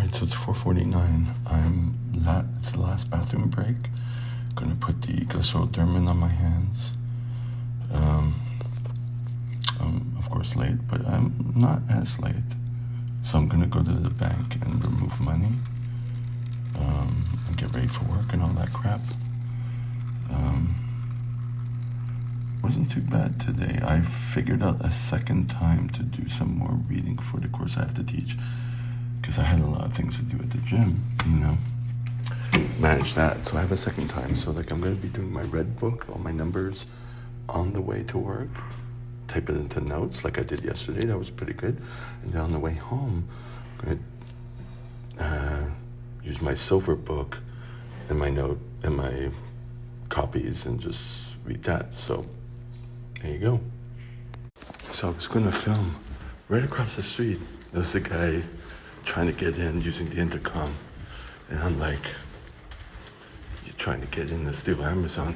Alright, so it's 4:49. It's the last bathroom break. Gonna put the glycerodermin on my hands. I'm of course late, but I'm not as late. So I'm gonna go to the bank and remove money, and get ready for work and all that crap. Wasn't too bad today. I figured out a second time to do some more reading for the course I have to teach, because I had a lot of things to do at the gym, manage that. So I have a second time. So I'm going to be doing my red book, all my numbers on the way to work, type it into notes like I did yesterday. That was pretty good. And then on the way home, I'm going to use my silver book and my note and my copies and just read that. So there you go. So I was going to film right across the street. There's a guy trying to get in using the intercom. And I'm like, you're trying to get in to steal Amazon.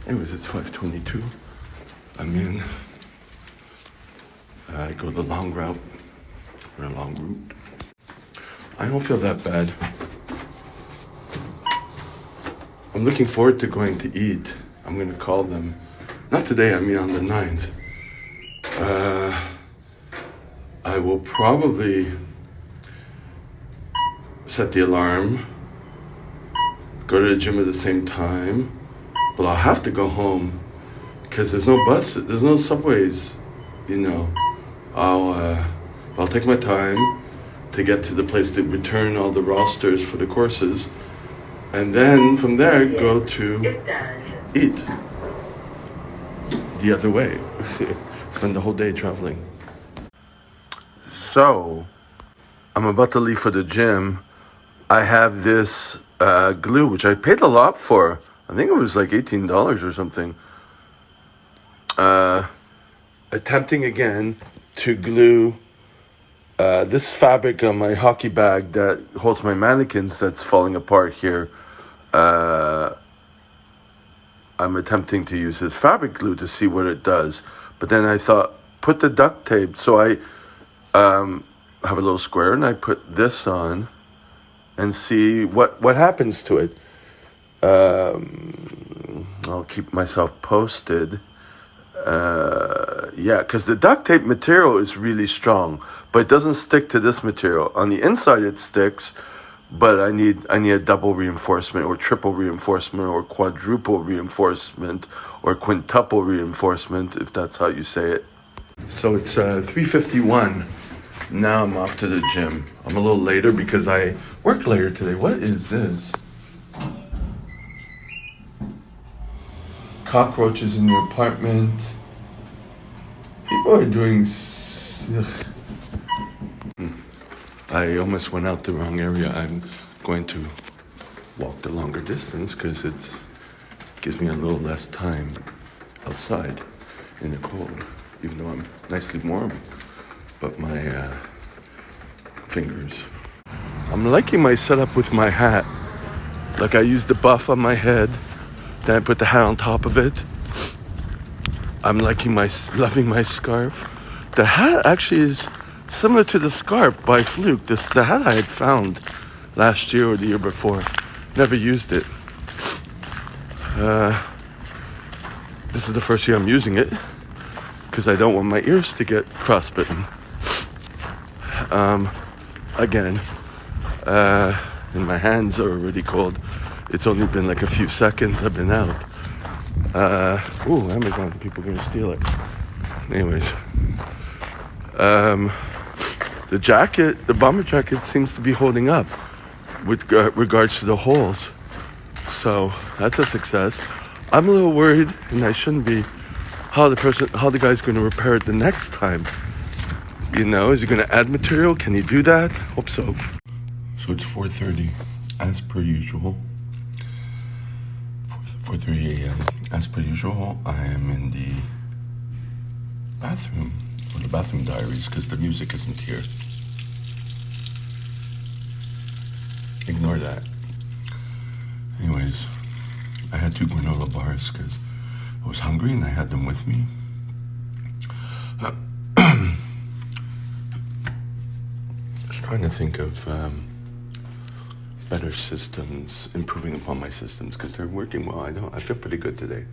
Anyways, it's 5:22. I'm in. I go the long route, or a long route. I don't feel that bad. I'm looking forward to going to eat. I'm going to call them. Not today, on the 9th. I will probably set the alarm, go to the gym at the same time, but I'll have to go home because there's no bus, there's no subways, I'll take my time to get to the place to return all the rosters for the courses, and then from there go to eat the other way. Spend the whole day traveling. So, I'm about to leave for the gym. I have this glue, which I paid a lot for. I think it was like $18 or something. Attempting again to glue this fabric on my hockey bag that holds my mannequins that's falling apart here. I'm attempting to use this fabric glue to see what it does. But then I thought, put the duct tape. So I have a little square and I put this on and see what happens to it. I'll keep myself posted. Because the duct tape material is really strong, but it doesn't stick to this material. On the inside it sticks, but I need a double reinforcement or triple reinforcement or quadruple reinforcement or quintuple reinforcement, if that's how you say it. So it's 3:51. Now I'm off to the gym. I'm a little later because I work later today. What is this? Cockroaches in your apartment. People are doing... I almost went out the wrong area. I'm going to walk the longer distance because it gives me a little less time outside in the cold, even though I'm nicely warm. But my fingers. I'm liking my setup with my hat. Like I use the buff on my head, then I put the hat on top of it. I'm loving my scarf. The hat actually is similar to the scarf by fluke. The hat I had found last year or the year before. Never used it. This is the first year I'm using it because I don't want my ears to get frostbitten. Again, and my hands are already cold. It's only been like a few seconds I've been out. Amazon, people are gonna steal it. Anyways, the jacket, the bomber jacket seems to be holding up with regards to the holes. So that's a success. I'm a little worried, and I shouldn't be, how the guy's gonna repair it the next time. Is he gonna add material? Can he do that? Hope so. So it's 4:30, as per usual. 4:30 a.m. As per usual, I am in the bathroom, or the bathroom diaries, because the music isn't here. Ignore that. Anyways, I had 2 granola bars because I was hungry and I had them with me. trying to think of better systems, improving upon my systems because they're working well. I feel pretty good today,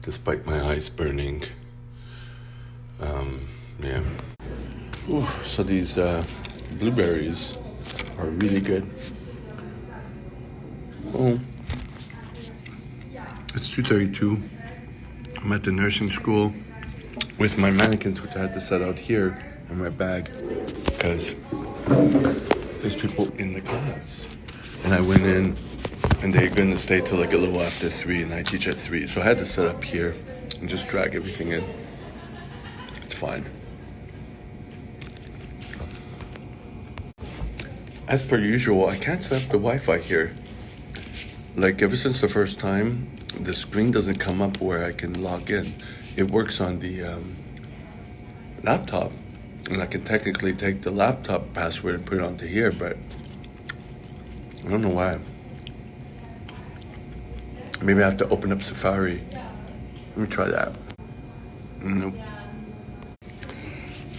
despite my eyes burning. Yeah. Ooh, so these blueberries are really good. Oh, it's 2:32. I'm at the nursing school with my mannequins, which I had to set out here in my bag because there's people in the class. And I went in and they're going to stay till like a little after 3 and I teach at 3. So I had to set up here and just drag everything in. It's fine. As per usual, I can't set up the Wi-Fi here. Like ever since the first time, the screen doesn't come up where I can log in. It works on the laptop, and I can technically take the laptop password and put it onto here, but I don't know why. Maybe I have to open up Safari. Let me try that. Nope.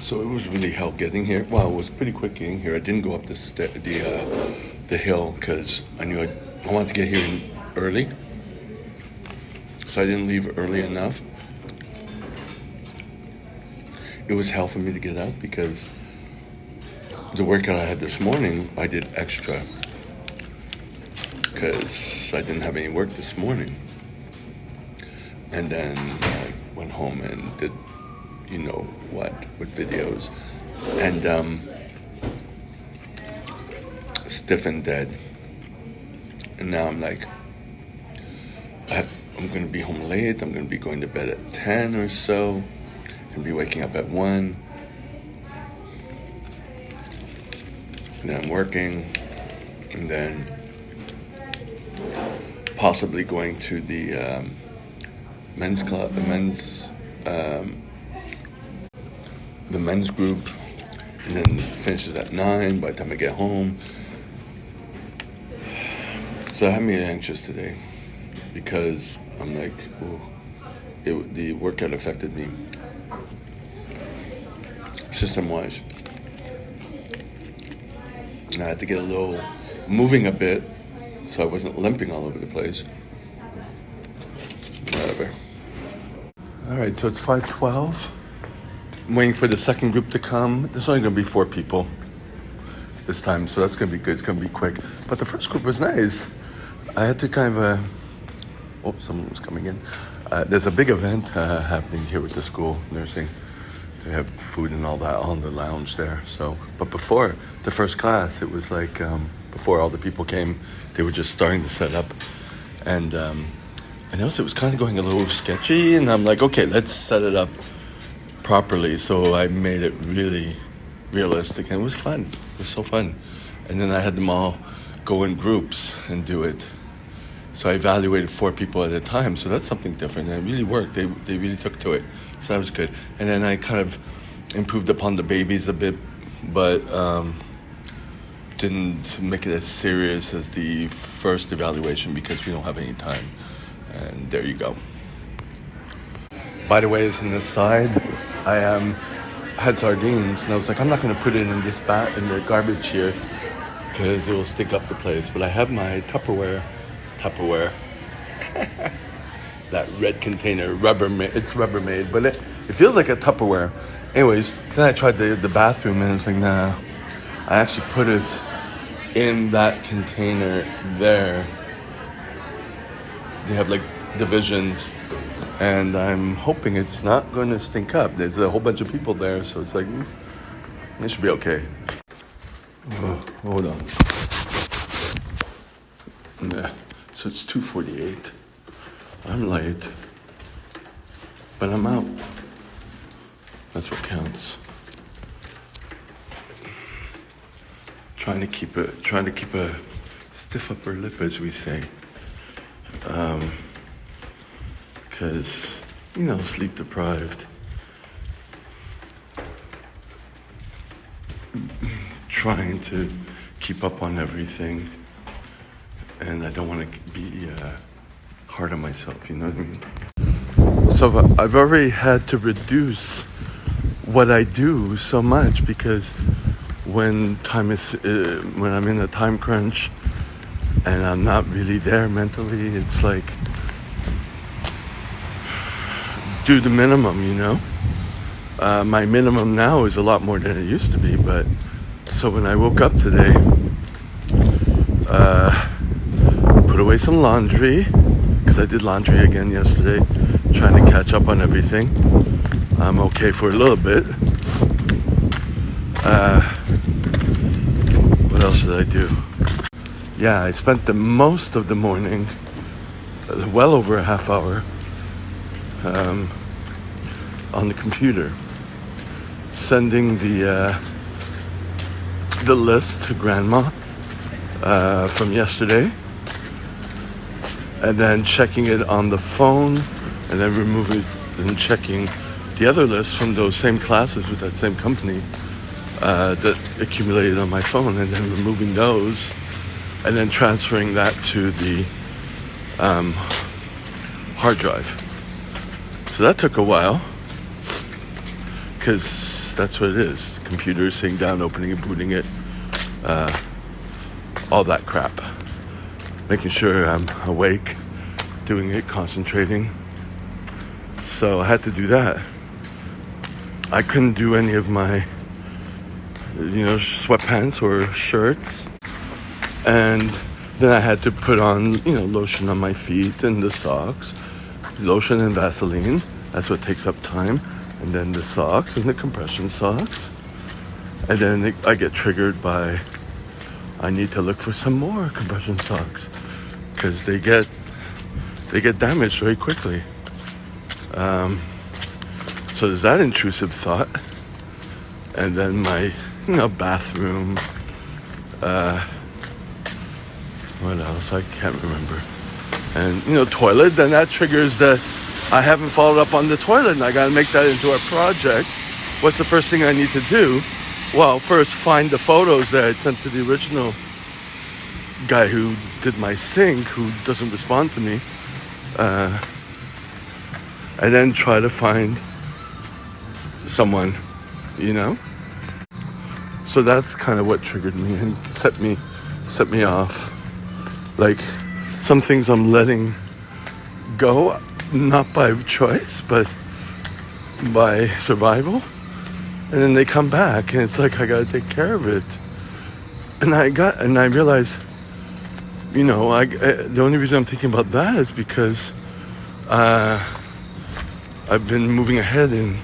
So it was really hell getting here. Well, it was pretty quick getting here. I didn't go up the hill because I knew I wanted to get here early. So I didn't leave early enough. It was hell for me to get out because the workout I had this morning, I did extra because I didn't have any work this morning. And then I went home and did, you know what, with videos. And stiff and dead. And now I'm like, I'm going to be home late. I'm going to be going to bed at 10 or so. I'm going to be waking up at 1. And then I'm working. And then possibly going to the men's club, the men's group. And then it finishes at 9 by the time I get home. So I had me anxious today because I'm like, ooh, the workout affected me system-wise. And I had to get a little moving a bit so I wasn't limping all over the place. Whatever. All right, so it's 5:12. I'm waiting for the second group to come. There's only going to be 4 people this time, so that's going to be good. It's going to be quick. But the first group was nice. I had to kind of, someone was coming in. There's a big event happening here with the school, nursing. They have food and all that on the lounge there. So, but before the first class, it was like, before all the people came, they were just starting to set up. And I noticed it was kind of going a little sketchy, and I'm like, okay, let's set it up properly. So I made it really realistic, and it was fun. It was so fun. And then I had them all go in groups and do it. So I evaluated 4 people at a time. So that's something different. And it really worked. They really took to it. So that was good. And then I kind of improved upon the babies a bit, but didn't make it as serious as the first evaluation because we don't have any time. And there you go. By the way, as an aside, I had sardines, and I was like, I'm not going to put it in this in the garbage here because it will stick up the place. But I have my Tupperware. That red container, it's Rubbermaid, but it feels like a Tupperware. Anyways, then I tried the bathroom, and I was like, nah. I actually put it in that container there. They have like divisions, and I'm hoping it's not going to stink up. There's a whole bunch of people there, so it's like, it should be okay. Oh, hold on. Yeah. So it's 2:48. I'm late, but I'm out. That's what counts. Trying to keep a stiff upper lip, as we say. Because, sleep deprived. Trying to keep up on everything. And I don't want to be hard on myself, you know what I mean? So I've already had to reduce what I do so much because when when I'm in a time crunch and I'm not really there mentally, it's like do the minimum, My minimum now is a lot more than it used to be, but so when I woke up today, put away some laundry, because I did laundry again yesterday, trying to catch up on everything. I'm okay for a little bit. What else did I do? Yeah, I spent the most of the morning, well over a half hour, on the computer, sending the list to Grandma from yesterday, and then checking it on the phone, and then removing and checking the other list from those same classes with that same company that accumulated on my phone, and then removing those, and then transferring that to the hard drive. So that took a while, because that's what it is. Computer, sitting down, opening and booting it, all that crap. Making sure I'm awake, doing it, concentrating. So I had to do that. I couldn't do any of my, sweatpants or shirts. And then I had to put on, lotion on my feet and the socks. Lotion and Vaseline. That's what takes up time. And then the socks and the compression socks. And then I get triggered by, I need to look for some more compression socks, because they get damaged very quickly. So there's that intrusive thought. And then my, bathroom. What else? I can't remember. And, toilet, then that triggers that I haven't followed up on the toilet, and I got to make that into a project. What's the first thing I need to do? Well, first find the photos that I sent to the original guy who did my sink, who doesn't respond to me. And then try to find someone, So that's kind of what triggered me and set me off. Like, some things I'm letting go, not by choice, but by survival. And then they come back, and it's like I gotta take care of it. And I realized, the only reason I'm thinking about that is because I've been moving ahead in,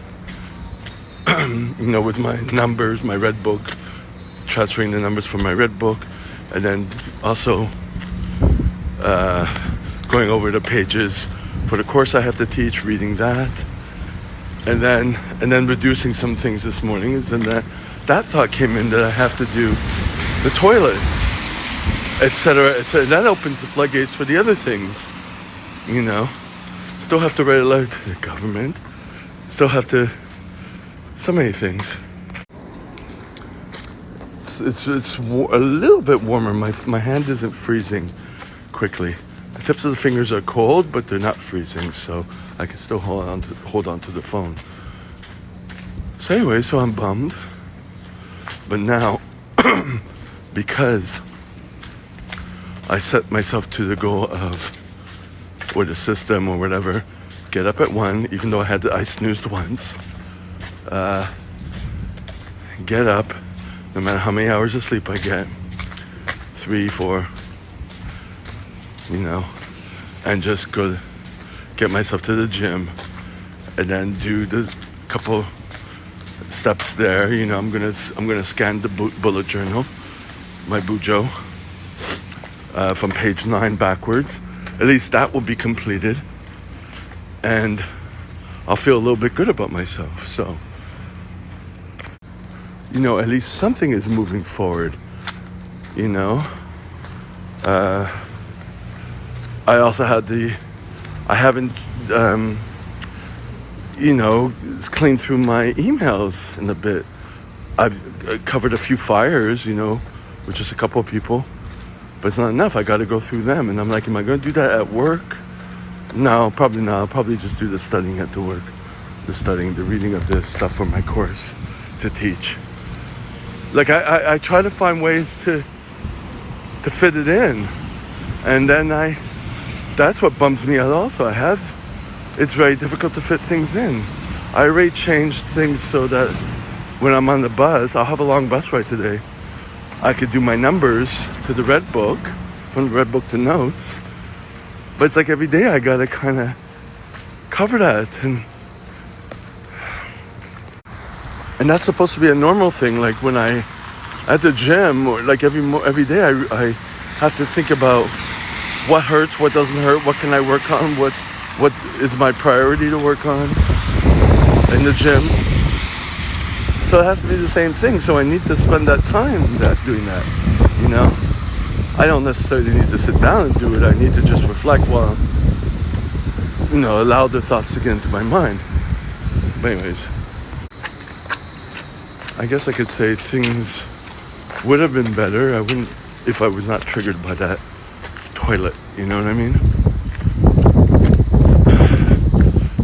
with my numbers, my red book, transferring the numbers from my red book, and then also going over the pages for the course I have to teach, reading that, and then reducing some things this morning. And that thought came in that I have to do the toilet, etc., etc. That opens the floodgates for the other things, Still have to write a letter to the government. Still have to, so many things. It's a little bit warmer. My hand isn't freezing quickly. The tips of the fingers are cold, but they're not freezing, so I can still hold on to the phone. So anyway, so I'm bummed. But now, because I set myself to the goal of, or the system or whatever, get up at 1, even though I snoozed once. Get up, no matter how many hours of sleep I get, 3, 4, and just go get myself to the gym, and then do the couple steps there. I'm gonna scan the bullet journal, my bujo, from page 9 backwards. At least that will be completed, and I'll feel a little bit good about myself. So, at least something is moving forward, I also I haven't, cleaned through my emails in a bit. I've covered a few fires, with just a couple of people. But it's not enough. I got to go through them. And I'm like, am I going to do that at work? No, probably not. I'll probably just do the studying at the work. The reading of the stuff for my course to teach. Like I try to find ways to fit it in, and then that's what bums me out also. It's very difficult to fit things in. I already changed things so that when I'm on the bus, I'll have a long bus ride today, I could do my numbers to the red book, from the red book to notes. But it's like every day I gotta kind of cover that, and that's supposed to be a normal thing. Like when I at the gym, or like every day, I have to think about what hurts, what doesn't hurt, what can I work on, what is my priority to work on in the gym. So it has to be the same thing. So I need to spend that time doing that, you know? I don't necessarily need to sit down and do it. I need to just reflect while, allow the thoughts to get into my mind. But anyways, I guess I could say things would have been better. I wouldn't, if I was not triggered by that toilet, you know what I mean?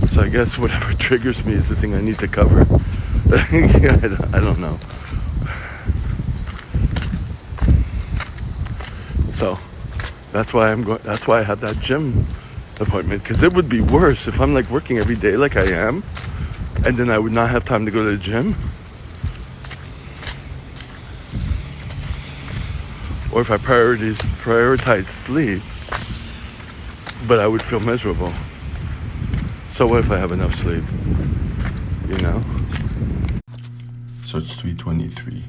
So I guess whatever triggers me is the thing I need to cover. I don't know. So that's why that's why I had that gym appointment, because it would be worse if I'm like working every day like I am, and then I would not have time to go to the gym. Or if I prioritize sleep, but I would feel miserable. So what if I have enough sleep? So it's 3:23.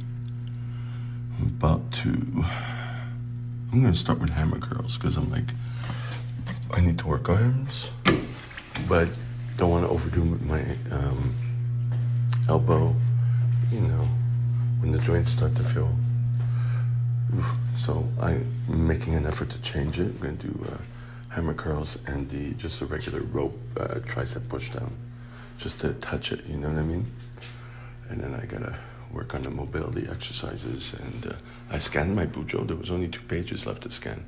I'm going to start with hammer curls, because I'm like, I need to work arms, but don't want to overdo my elbow, when the joints start to feel. So I'm making an effort to change it. I'm going to do hammer curls and just a regular rope tricep push down, just to touch it, you know what I mean? And then I gotta work on the mobility exercises, and I scanned my Bujo. There was only 2 pages left to scan.